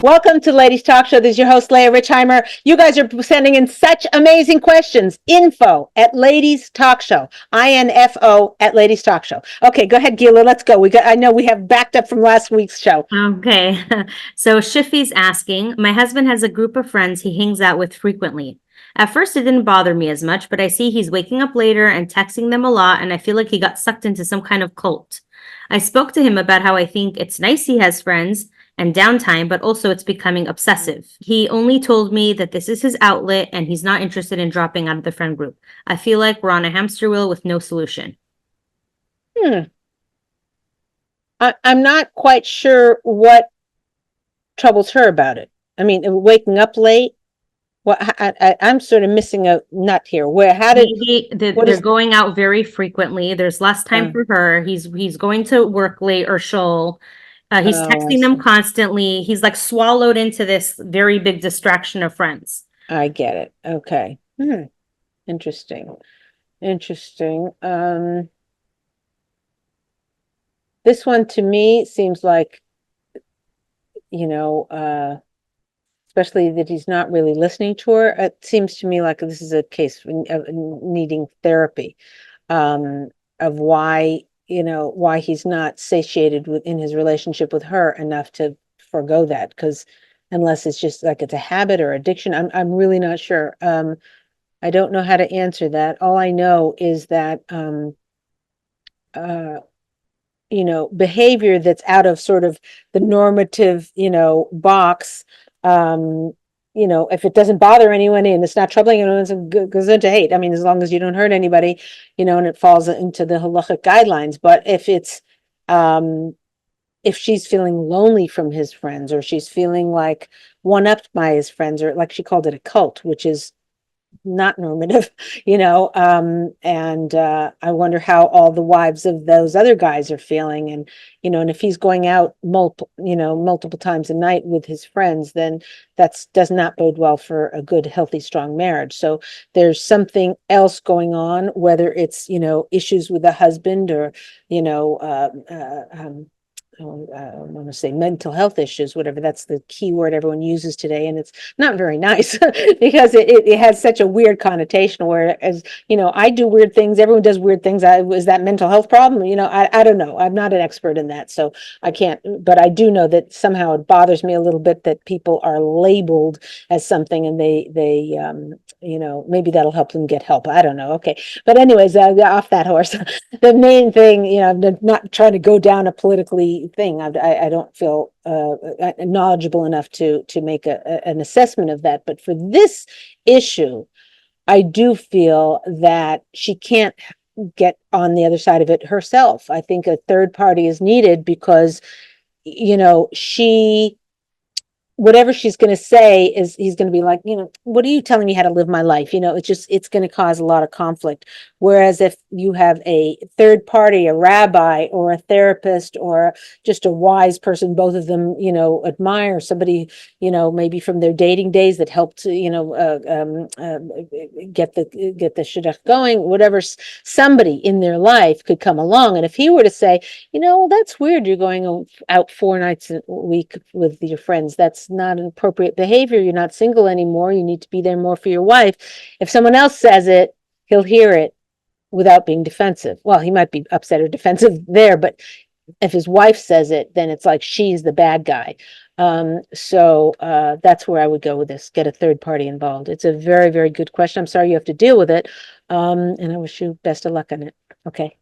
Welcome to Ladies Talk Show. This is your host, Leah Richheimer. You guys are sending in such amazing questions. Info at Ladies Talk Show. INFO at Ladies Talk Show. Okay, go ahead, Gila. Let's go. I know we have backed up from last week's show. Okay. So Shiffy's asking, my husband has a group of friends he hangs out with frequently. At first, it didn't bother me as much, but I see he's waking up later and texting them a lot, and I feel like he got sucked into some kind of cult. I spoke to him about how I think it's nice he has friends and downtime, but also it's becoming obsessive. He only told me that this is his outlet and he's not interested in dropping out of the friend group. I feel like we're on a hamster wheel with no solution. I'm not quite sure what troubles her about it. I mean, waking up late. I'm sort of missing a nut here. Maybe they're going out very frequently. There's less time for her. He's going to work late or she'll. He's texting them constantly. He's like swallowed into this very big distraction of friends. I get it. Okay. Interesting. This one to me seems like, especially that he's not really listening to her. It seems to me like this is a case of needing therapy, of why he's not satiated in his relationship with her enough to forgo that. Because unless it's just like it's a habit or addiction, I'm really not sure. I don't know how to answer that. All I know is that behavior that's out of sort of the normative, box, if it doesn't bother anyone and it's not troubling anyone, it goes into hate. I mean, as long as you don't hurt anybody, and it falls into the halachic guidelines. But if she's feeling lonely from his friends, or she's feeling like one-upped by his friends, or like she called it a cult, which is not normative, and I wonder how all the wives of those other guys are feeling. And and if he's going out multiple times a night with his friends, then does not bode well for a good, healthy, strong marriage. So there's something else going on, whether it's issues with the husband, or I want to say mental health issues, whatever, that's the key word everyone uses today. And it's not very nice because it has such a weird connotation, where, as I do weird things, everyone does weird things. Is that mental health problem? I don't know. I'm not an expert in that, so I can't, but I do know that somehow it bothers me a little bit that people are labeled as something, and they maybe that'll help them get help. I don't know. Okay. But anyways, off that horse. The main thing, I'm not trying to go down a politically thing. I don't feel knowledgeable enough to make an assessment of that. But for this issue, I do feel that she can't get on the other side of it herself. I think a third party is needed, because she, whatever she's going to say, is he's going to be like, what are you telling me how to live my life? It's going to cause a lot of conflict. Whereas if you have a third party, a rabbi or a therapist or just a wise person, both of them, admire, somebody, maybe from their dating days that helped, get the shidduch going, whatever, somebody in their life could come along. And if he were to say, that's weird, you're going out 4 nights a week with your friends, that's not an appropriate behavior. You're not single anymore. You need to be there more for your wife. If someone else says it, he'll hear it without being defensive. Well, he might be upset or defensive there, but if his wife says it, then it's like she's the bad guy. So that's where I would go with this. Get a third party involved. It's a very, very good question. I'm sorry you have to deal with it. And I wish you best of luck on it. Okay.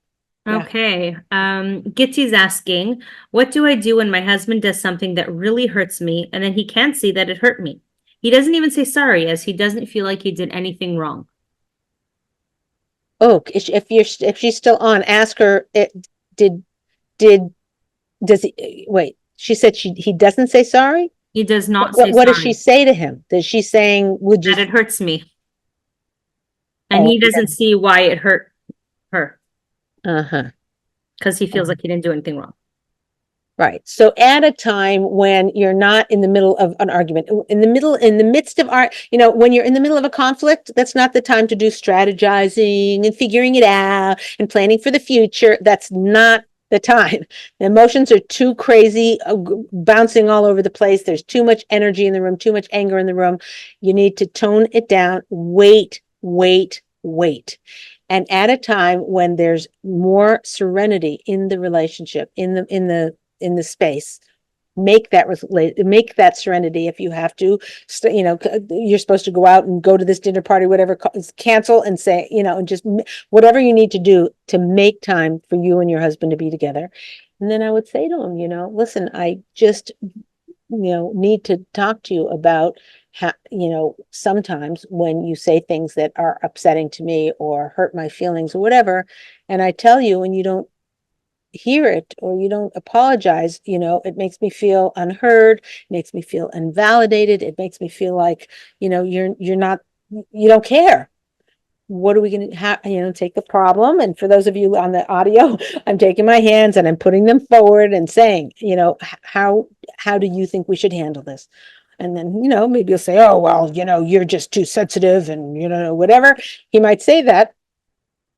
Okay. Gitsy's asking, what do I do when my husband does something that really hurts me and then he can't see that it hurt me? He doesn't even say sorry, as he doesn't feel like he did anything wrong. Oh, if she's still on, ask her, does he, wait, she said he doesn't say sorry? He does not say What sorry. does she say to him? Does she saying, would you? That it hurts me. And he doesn't see why it hurt her. Uh-huh. Because he feels like he didn't do anything wrong. Right. So at a time when you're not in the middle of an argument, in the midst of when you're in the middle of a conflict, that's not the time to do strategizing and figuring it out and planning for the future. That's not the time. The emotions are too crazy, bouncing all over the place. There's too much energy in the room, too much anger in the room. You need to tone it down. Wait. And at a time when there's more serenity in the relationship, in the space, make that serenity. If you have to, you're supposed to go out and go to this dinner party, whatever, cancel and say, and just whatever you need to do to make time for you and your husband to be together. And then I would say to him, listen, I just, need to talk to you about how, sometimes when you say things that are upsetting to me or hurt my feelings or whatever, and I tell you and you don't hear it or you don't apologize, it makes me feel unheard, it makes me feel invalidated, it makes me feel like, you're not, you don't care. What are we going to have, take the problem. And for those of you on the audio, I'm taking my hands and I'm putting them forward and saying, how do you think we should handle this? And then, maybe you'll say, oh, well, you're just too sensitive and, whatever. He might say that.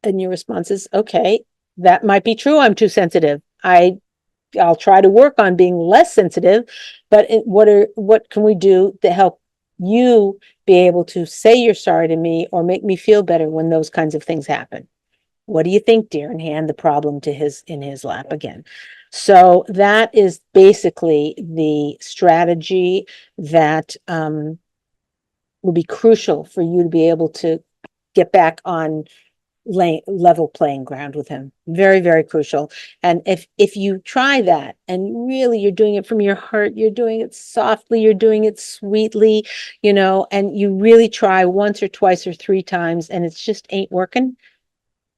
And your response is, okay, that might be true. I'm too sensitive. I'll try to work on being less sensitive, but what can we do to help you be able to say you're sorry to me or make me feel better when those kinds of things happen? What do you think, dear? And hand the problem to in his lap again. So that is basically the strategy that will be crucial for you to be able to get back on level playing ground with him. Very, very crucial. And if you try that and really you're doing it from your heart, you're doing it softly, you're doing it sweetly, and you really try once or twice or three times and it's just ain't working,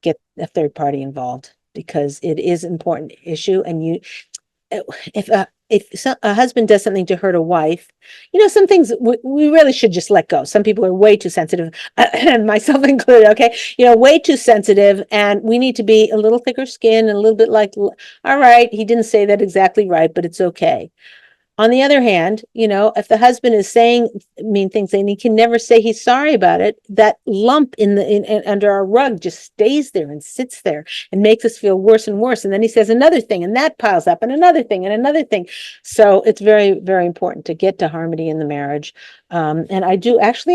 get a third party involved because it is an important issue. And if a husband does something to hurt a wife, some things we really should just let go. Some people are way too sensitive, myself included. Okay, way too sensitive, and we need to be a little thicker skin and a little bit like, all right, he didn't say that exactly right, but it's okay. On the other hand, if the husband is saying mean things and he can never say he's sorry about it, that lump under our rug just stays there and sits there and makes us feel worse and worse. And then he says another thing and that piles up and another thing and another thing. So it's very, very important to get to harmony in the marriage. And I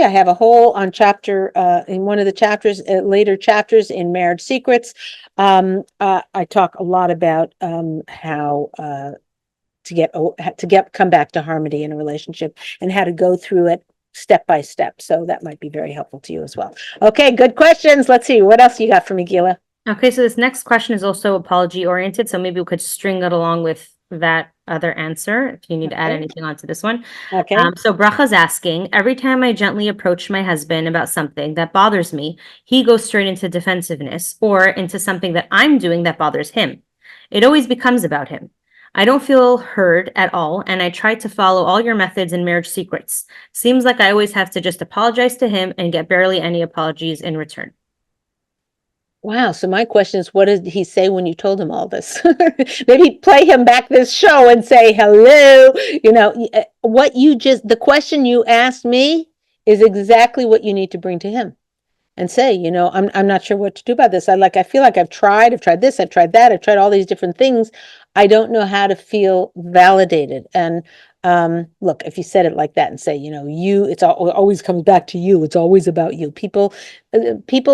have a whole on chapter, in one of the chapters, later chapters in Marriage Secrets. I talk a lot about how come back to harmony in a relationship and how to go through it step by step. So that might be very helpful to you as well. Okay, good questions. Let's see. What else you got for me, Gila? Okay, so this next question is also apology oriented. So maybe we could string it along with that other answer if you need to add anything onto this one. Okay. So Bracha's asking, every time I gently approach my husband about something that bothers me, he goes straight into defensiveness or into something that I'm doing that bothers him. It always becomes about him. I don't feel heard at all, and I try to follow all your methods in Marriage Secrets. Seems like I always have to just apologize to him and get barely any apologies in return. Wow. So my question is, what did he say when you told him all this? Maybe play him back this show and say, hello, the question you asked me is exactly what you need to bring to him. And say, I'm not sure what to do about this. I feel like I've tried this, I've tried that, I've tried all these different things. I don't know how to feel validated. And look, if you said it like that and say, it always comes back to you. It's always about you. People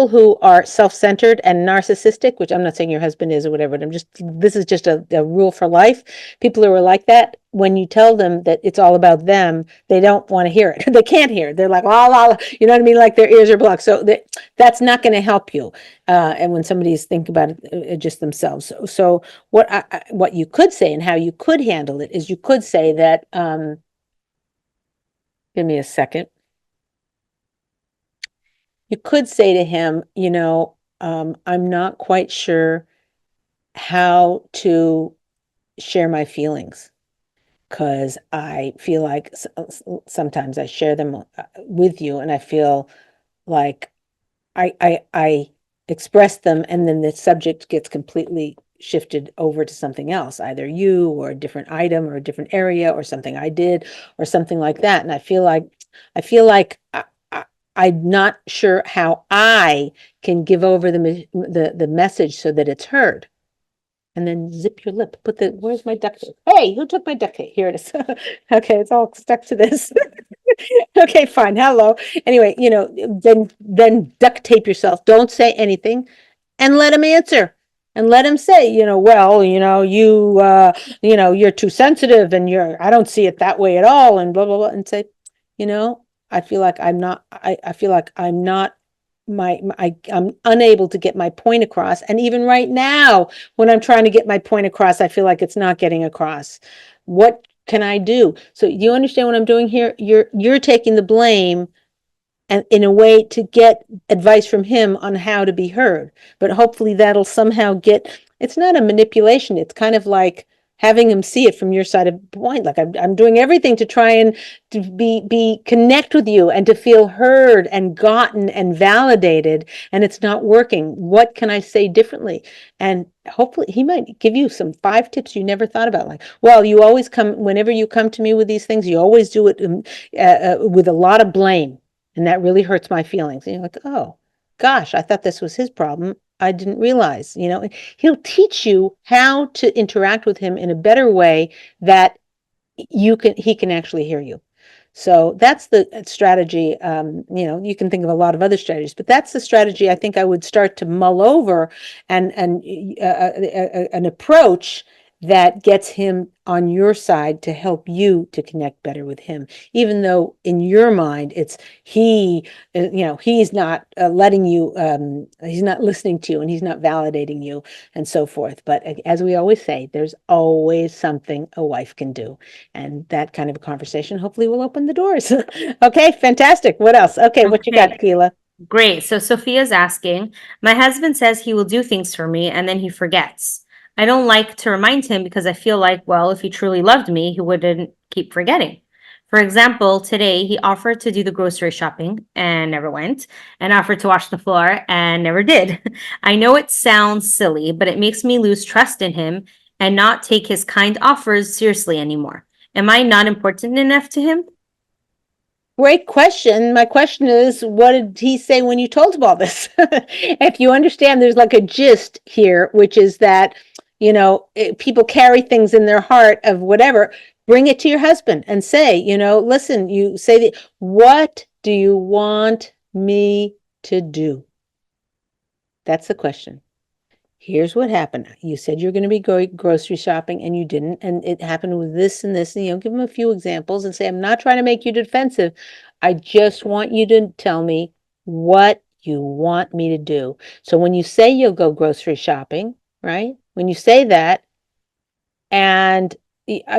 who are self-centered and narcissistic, which I'm not saying your husband is or whatever, but this is just a rule for life. People who are like that, when you tell them that it's all about them, they don't want to hear it. They can't hear it. They're like, you know what I mean? Like their ears are blocked. So that's not going to help you. And when somebody's thinking about it just themselves. So what you could say and how you could handle it is you could say that, give me a second. You could say to him, I'm not quite sure how to share my feelings because I feel like sometimes I share them with you and I feel like I express them and then the subject gets completely shifted over to something else, either you or a different item or a different area or something I did or something like that. And I feel like I'm not sure how I can give over the message so that it's heard. and then zip your lip. Where's my duct tape? Hey, who took my duct tape? Here it is. Okay, it's all stuck to this. Okay, fine. Hello. Anyway, then duct tape yourself. Don't say anything and let him answer. And let him say, well, you're too sensitive and I don't see it that way at all, and blah, blah, blah. And say, you know, I feel like I feel like I'm not I'm unable to get my point across. And even right now, when I'm trying to get my point across, I feel like it's not getting across. What can I do? So you understand what I'm doing here? You're taking the blame and in a way to get advice from him on how to be heard. But hopefully that'll somehow it's not a manipulation. It's kind of like having him see it from your side of the point. Like I'm doing everything to try and to be connect with you and to feel heard and gotten and validated, and it's not working. What can I say differently? And hopefully he might give you some 5 tips you never thought about. Like, well, whenever you come to me with these things, you always do it with a lot of blame. And that really hurts my feelings. And you're like, oh, gosh, I thought this was his problem. I didn't realize, he'll teach you how to interact with him in a better way that he can actually hear you. So that's the strategy. You can think of a lot of other strategies, but that's the strategy I think I would start to mull over, and an approach that gets him on your side to help you to connect better with him, even though in your mind it's he's not letting you, he's not listening to you, and he's not validating you, and so forth. But as we always say, there's always something a wife can do, and that kind of a conversation hopefully will open the doors. Okay, fantastic. What else? Okay, what you got, Okay, Keela? great. So Sophia's asking, my husband says he will do things for me and then he forgets. I don't like to remind him because I feel like, well, if he truly loved me, he wouldn't keep forgetting. For example, today he offered to do the grocery shopping and never went, and offered to wash the floor and never did. I know it sounds silly, but it makes me lose trust in him and not take his kind offers seriously anymore. Am I not important enough to him? Great question. My question is, what did he say when you told him all this? If you understand, there's like a gist here, which is that, people carry things in their heart of whatever. Bring it to your husband and say, listen, you say what do you want me to do? That's the question. Here's what happened. You said you're going to be going grocery shopping and you didn't, and it happened with this and this, and give them a few examples and say, I'm not trying to make you defensive. I just want you to tell me what you want me to do. So when you say you'll go grocery shopping, right? When you say that, and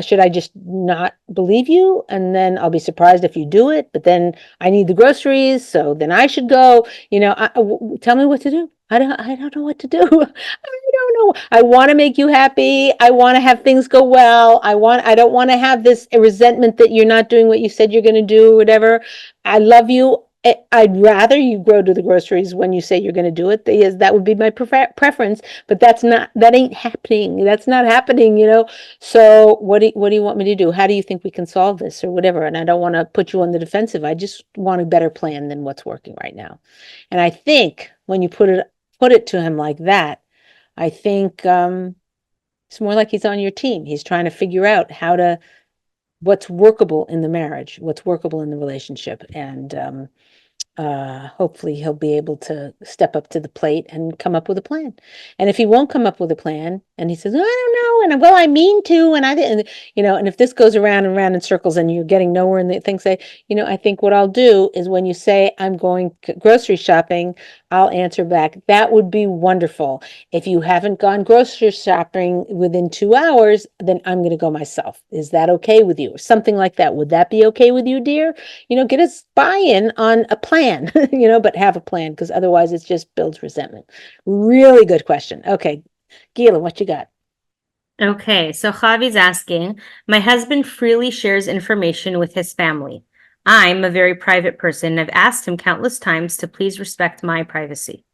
should I just not believe you? And then I'll be surprised if you do it, but then I need the groceries, so then I should go, tell me what to do. I don't know what to do. I don't know. I want to make you happy. I want to have things go well. I don't want to have this resentment that you're not doing what you said you're going to do or whatever. I love you. I'd rather you go to the groceries when you say you're going to do it. That would be my preference, but that ain't happening. That's not happening, So what do you want me to do? How do you think we can solve this or whatever? And I don't want to put you on the defensive. I just want a better plan than what's working right now. And I think when you put it to him like that, I think it's more like he's on your team. He's trying to figure out what's workable in the marriage, what's workable in the relationship, and hopefully he'll be able to step up to the plate and come up with a plan. And if he won't come up with a plan and he says, I don't know, and well, I mean to, and if this goes around and around in circles and you're getting nowhere, and the thing say, I think what I'll do is when you say I'm going grocery shopping, I'll answer back, that would be wonderful. If you haven't gone grocery shopping within 2 hours, then I'm going to go myself. Is that okay with you? Or something like that. Would that be okay with you, dear? Get us buy-in on a plan, but have a plan, because otherwise it just builds resentment. Really good question. Okay, Gila, what you got? Okay, so Javi's asking, my husband freely shares information with his family. I'm a very private person. I've asked him countless times to please respect my privacy.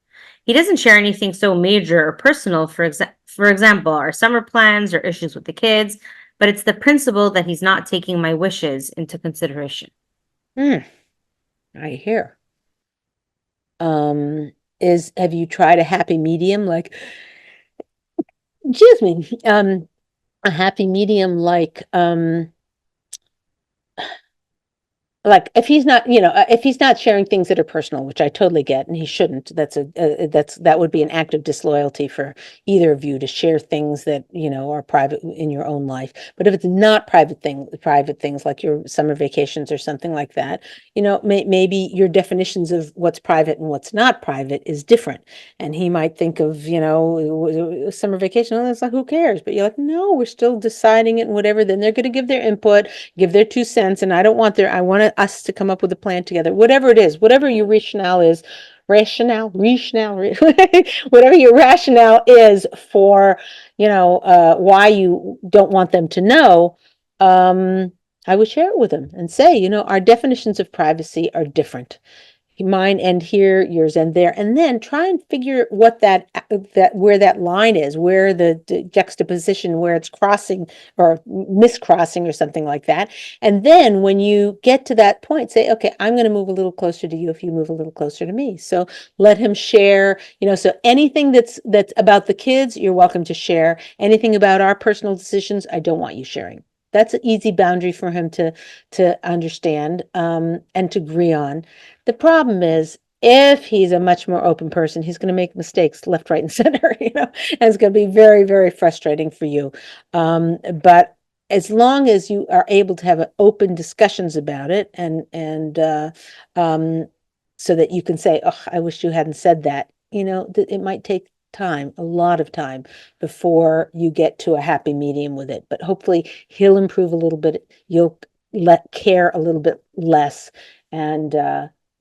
He doesn't share anything so major or personal, for example, our summer plans or issues with the kids, but it's the principle that he's not taking my wishes into consideration. I hear. Have you tried a happy medium? Like, excuse me, a happy medium like if he's not, if he's not sharing things that are personal, which I totally get, and he shouldn't, that would be an act of disloyalty for either of you to share things that, are private in your own life. But if it's not private things like your summer vacations or something like that, maybe your definitions of what's private and what's not private is different. And he might think of, summer vacation, oh, it's like, who cares? But you're like, no, we're still deciding it and whatever. Then they're going to give their input, give their 2 cents, and I want us to come up with a plan together, whatever it is, whatever your whatever your rationale is for, why you don't want them to know. I would share it with them and say, our definitions of privacy are different. Mine end here, yours end there, and then try and figure what where that line is, where the juxtaposition, where it's crossing or miscrossing or something like that. And then when you get to that point, say, okay, I'm going to move a little closer to you if you move a little closer to me. So let him share, so anything that's about the kids, you're welcome to share. Anything about our personal decisions, I don't want you sharing. That's an easy boundary for him to understand, and to agree on. The problem is, if he's a much more open person, he's going to make mistakes left, right, and center, and it's going to be very, very frustrating for you. But as long as you are able to have open discussions about it, and so that you can say, "Oh, I wish you hadn't said that," it might take time, a lot of time, before you get to a happy medium with it. But hopefully, he'll improve a little bit. You'll let care a little bit less, and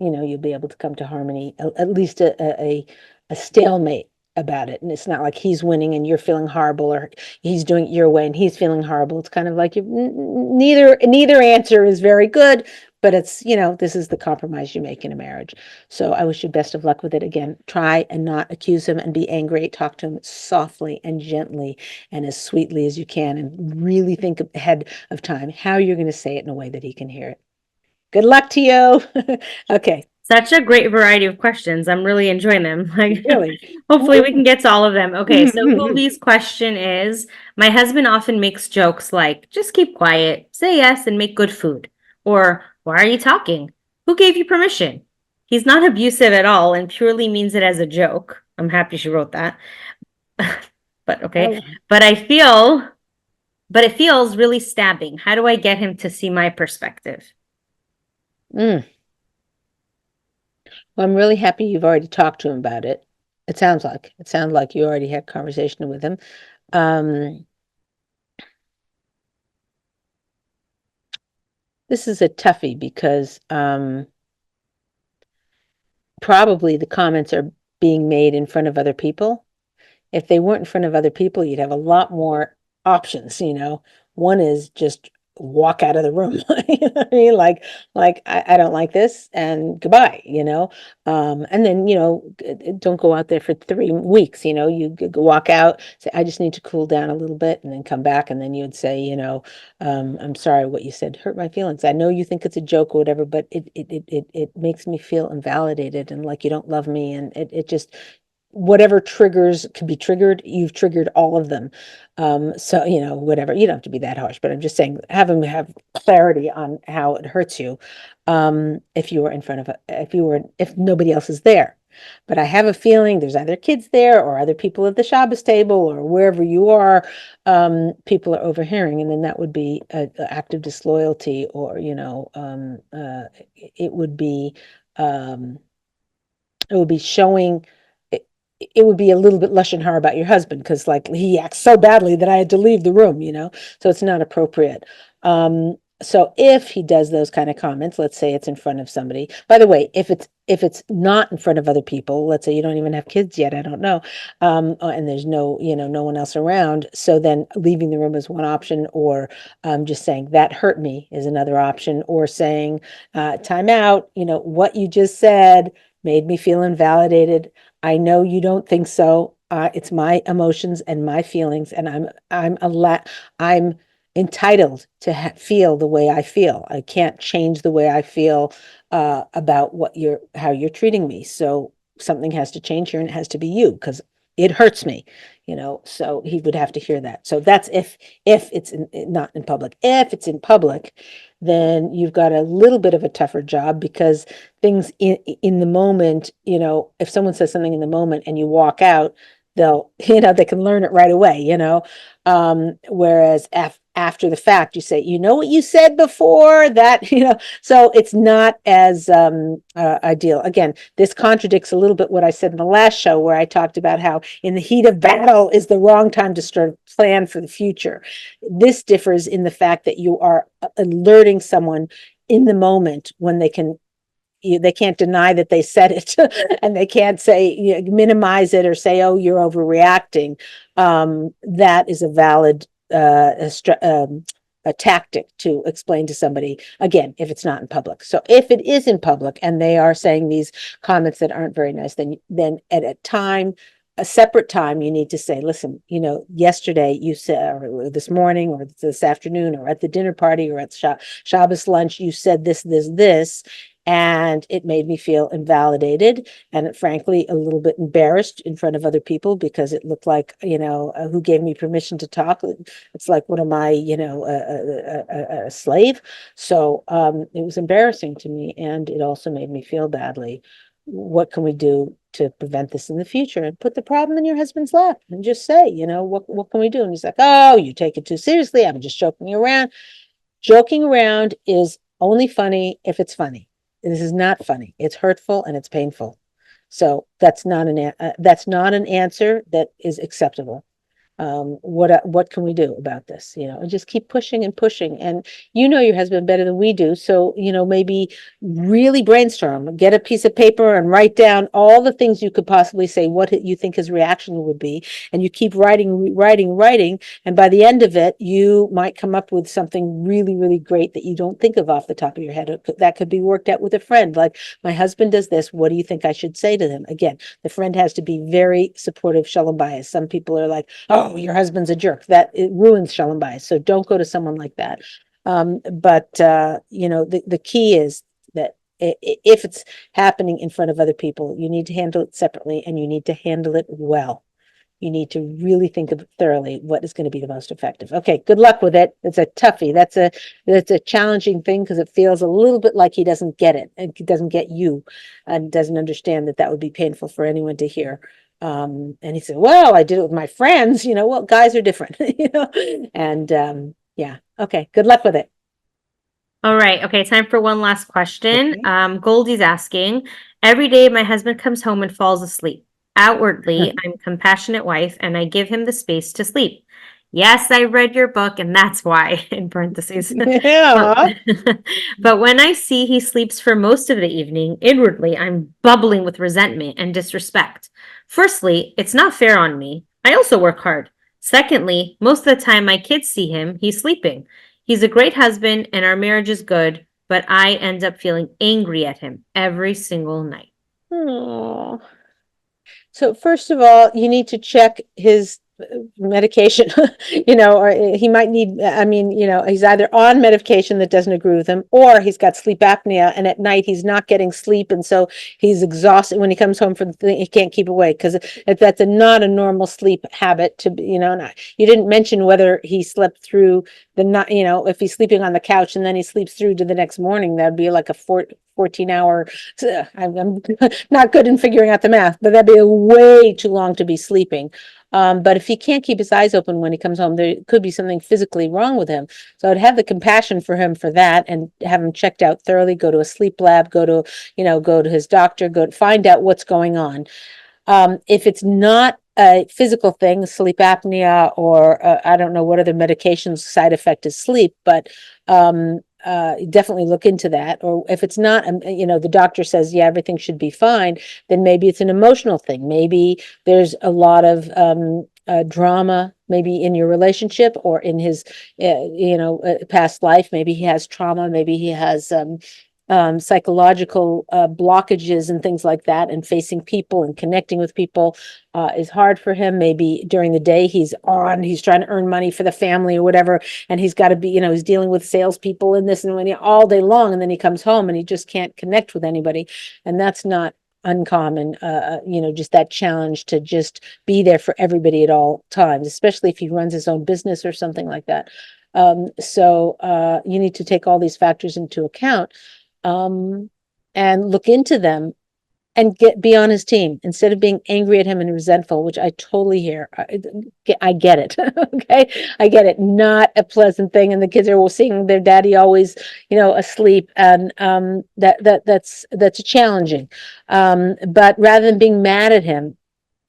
you'll be able to come to harmony, at least a stalemate about it. And it's not like he's winning and you're feeling horrible, or he's doing it your way and he's feeling horrible. It's kind of like neither answer is very good, but it's, this is the compromise you make in a marriage. So I wish you best of luck with it. Again, try and not accuse him and be angry. Talk to him softly and gently and as sweetly as you can, and really think ahead of time how you're going to say it in a way that he can hear it. Good luck to you. Okay. Such a great variety of questions. I'm really enjoying them. Like, Really. hopefully we can get to all of them. Okay, so Hoolie's question is, my husband often makes jokes like, just keep quiet, say yes, and make good food. Or, why are you talking? Who gave you permission? He's not abusive at all and purely means it as a joke. I'm happy she wrote that. But okay. Oh, But it feels really stabbing. How do I get him to see my perspective? well, I'm really happy you've already talked to him about it. It sounds like you already had conversation with him. This is a toughie because probably the comments are being made in front of other people. If they weren't in front of other people, you'd have a lot more options. One is just walk out of the room. You know what I mean? Like I don't like this, and goodbye. And then don't go out there for 3 weeks. You walk out, say, I just need to cool down a little bit, and then come back, and then you'd say, I'm sorry, what you said hurt my feelings. I know you think it's a joke or whatever, but it makes me feel invalidated and like you don't love me, and it just, whatever triggers could be triggered, you've triggered all of them. So, whatever, you don't have to be that harsh, but I'm just saying, have them have clarity on how it hurts you. If you were in front of if nobody else is there. But I have a feeling there's either kids there or other people at the Shabbos table or wherever you are, people are overhearing, and then that would be an act of disloyalty, or, it would be, it would be showing, it would be a little bit lush and har about your husband, because like he acts so badly that I had to leave the room, so it's not appropriate. So if he does those kind of comments, let's say it's in front of somebody. By the way, if it's not in front of other people, let's say you don't even have kids yet, I don't know, and there's no one else around, so then leaving the room is one option, or just saying that hurt me is another option, or saying, time out, what you just said made me feel invalidated. I know you don't think so. It's my emotions and my feelings, and I'm entitled to feel the way I feel. I can't change the way I feel about how you're treating me. So something has to change here, and it has to be you, because it hurts me, so he would have to hear that. So that's if it's not in public. If it's in public, then you've got a little bit of a tougher job, because things in the moment, if someone says something in the moment and you walk out, they'll, they can learn it right away, whereas after the fact, you say, what you said before that, so it's not as ideal. Again, this contradicts a little bit what I said in the last show, where I talked about how in the heat of battle is the wrong time to start plan for the future. This differs in the fact that you are alerting someone in the moment when they can't deny that they said it, and they can't say, minimize it or say, oh, you're overreacting. That is a valid a tactic to explain to somebody, again, if it's not in public. So if it is in public and they are saying these comments that aren't very nice, then at a separate time, you need to say, listen, yesterday you said, or this morning, or this afternoon, or at the dinner party, or at Shabbos lunch, you said this, and it made me feel invalidated and frankly a little bit embarrassed in front of other people, because it looked like, who gave me permission to talk? It's like, what am I, a slave? So it was embarrassing to me, and it also made me feel badly. What can we do to prevent this in the future? And put the problem in your husband's lap and just say, what can we do? And he's like, oh, you take it too seriously. I'm just joking around. Joking around is only funny if it's funny. This is not funny. It's hurtful and it's painful. So that's not an answer that is acceptable. What can we do about this? And just keep pushing and pushing. And your husband better than we do. So, maybe really brainstorm, get a piece of paper and write down all the things you could possibly say, what you think his reaction would be. And you keep writing. And by the end of it, you might come up with something really, really great that you don't think of off the top of your head. That could be worked out with a friend. Like, my husband does this. What do you think I should say to him? Again, the friend has to be very supportive, shalom bayis. Some people are like, oh, your husband's a jerk. That it ruins shalom bayis. So don't go to someone like that. But the key is that if it's happening in front of other people, you need to handle it separately, and you need to handle it well. You need to really think of thoroughly what is going to be the most effective. Okay, good luck with it. It's a toughie. That's a challenging thing, because it feels a little bit like he doesn't get it, and he doesn't get you, and doesn't understand that would be painful for anyone to hear. And he said, well, I did it with my friends, well, guys are different, and yeah. Okay. Good luck with it. All right. Okay. Time for one last question. Okay. Goldie's asking, every day my husband comes home and falls asleep. Outwardly, I'm a compassionate wife and I give him the space to sleep. Yes, I read your book and that's why, in parentheses. Yeah. But when I see he sleeps for most of the evening, inwardly, I'm bubbling with resentment and disrespect. Firstly, it's not fair on me. I also work hard. Secondly, most of the time my kids see him, he's sleeping. He's a great husband and our marriage is good, but I end up feeling angry at him every single night. Oh. So first of all, you need to check his medication, or he might need, he's either on medication that doesn't agree with him, or he's got sleep apnea, and at night he's not getting sleep, and so he's exhausted when he comes home from the thing. He can't keep awake, because that's not a normal sleep habit to be, you didn't mention whether he slept through the night, if he's sleeping on the couch and then he sleeps through to the next morning, that'd be like a 14-hour, I'm not good in figuring out the math, but that'd be way too long to be sleeping. But if he can't keep his eyes open when he comes home, there could be something physically wrong with him. So I'd have the compassion for him for that, and have him checked out thoroughly, go to a sleep lab, go to his doctor, find out what's going on. If it's not a physical thing, sleep apnea, or I don't know what other medications side effect is sleep, but definitely look into that. Or if it's not, the doctor says, yeah, everything should be fine, then maybe it's an emotional thing. Maybe there's a lot of drama, maybe in your relationship or in his, past life. Maybe he has trauma. Maybe he has psychological blockages and things like that, and facing people and connecting with people is hard for him. Maybe during the day he's trying to earn money for the family or whatever, and he's got to be, he's dealing with salespeople and this and when all day long, and then he comes home and he just can't connect with anybody, and that's not uncommon, just that challenge to just be there for everybody at all times, especially if he runs his own business or something like that. So you need to take all these factors into account, and look into them and be on his team instead of being angry at him and resentful, which I totally hear. I get it. Okay. I get it. Not a pleasant thing. And the kids are seeing their daddy always, asleep. And, that's challenging. But rather than being mad at him,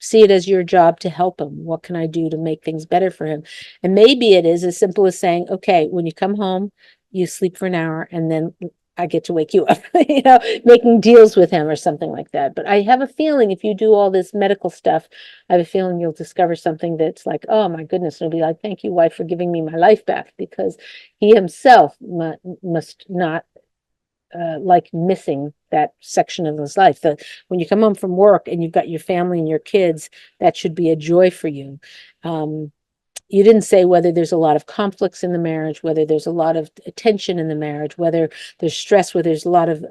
see it as your job to help him. What can I do to make things better for him? And maybe it is as simple as saying, okay, when you come home, you sleep for an hour and then I get to wake you up, making deals with him or something like that. But I have a feeling if you do all this medical stuff, I have a feeling you'll discover something that's like, oh my goodness, it'll be like, thank you, wife, for giving me my life back, because he himself must not like missing that section of his life. When you come home from work and you've got your family and your kids, that should be a joy for you. You didn't say whether there's a lot of conflicts in the marriage, whether there's a lot of tension in the marriage, whether there's stress, whether there's a lot of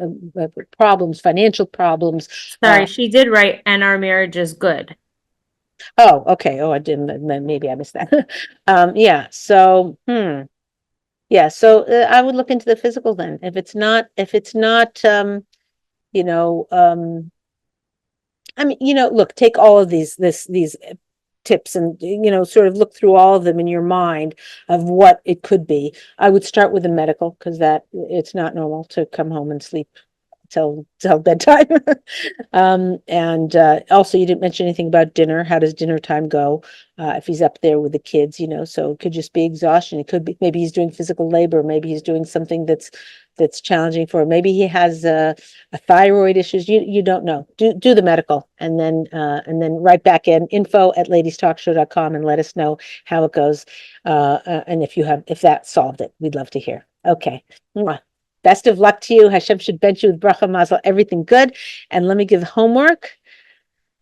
problems, financial problems. Sorry, she did write, and our marriage is good. Oh, okay. Oh, I didn't. Maybe I missed that. Yeah. So, yeah. So I would look into the physical then. If it's not, I mean, look, take all of these tips and, sort of look through all of them in your mind of what it could be. I would start with the medical, because that it's not normal to come home and sleep till bedtime. And also you didn't mention anything about dinner. How does dinner time go? If he's up there with the kids, so it could just be exhaustion. It could be, maybe he's doing physical labor. Maybe he's doing something that's challenging for him. Maybe he has a thyroid issues. You don't know. Do the medical, and then write back in info@ladiestalkshow.com and let us know how it goes. And if that solved it, we'd love to hear. Okay. Mwah. Best of luck to you. Hashem should bench you with bracha, mazel, everything good. And let me give homework.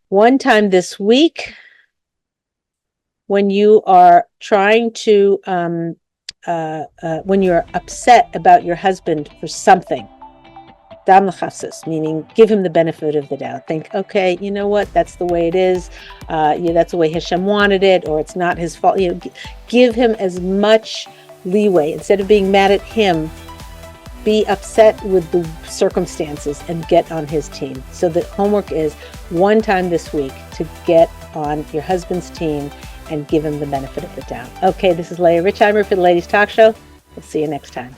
One time this week, when you are trying to, when you're upset about your husband for something, dam l'chafsis, meaning give him the benefit of the doubt. Think, okay, you know what? That's the way it is. That's the way Hashem wanted it, or it's not his fault. Give him as much leeway instead of being mad at him. Be upset with the circumstances and get on his team. So the homework is one time this week to get on your husband's team and give him the benefit of the doubt. Okay, this is Leah Richheimer for the Ladies Talk Show. We'll see you next time.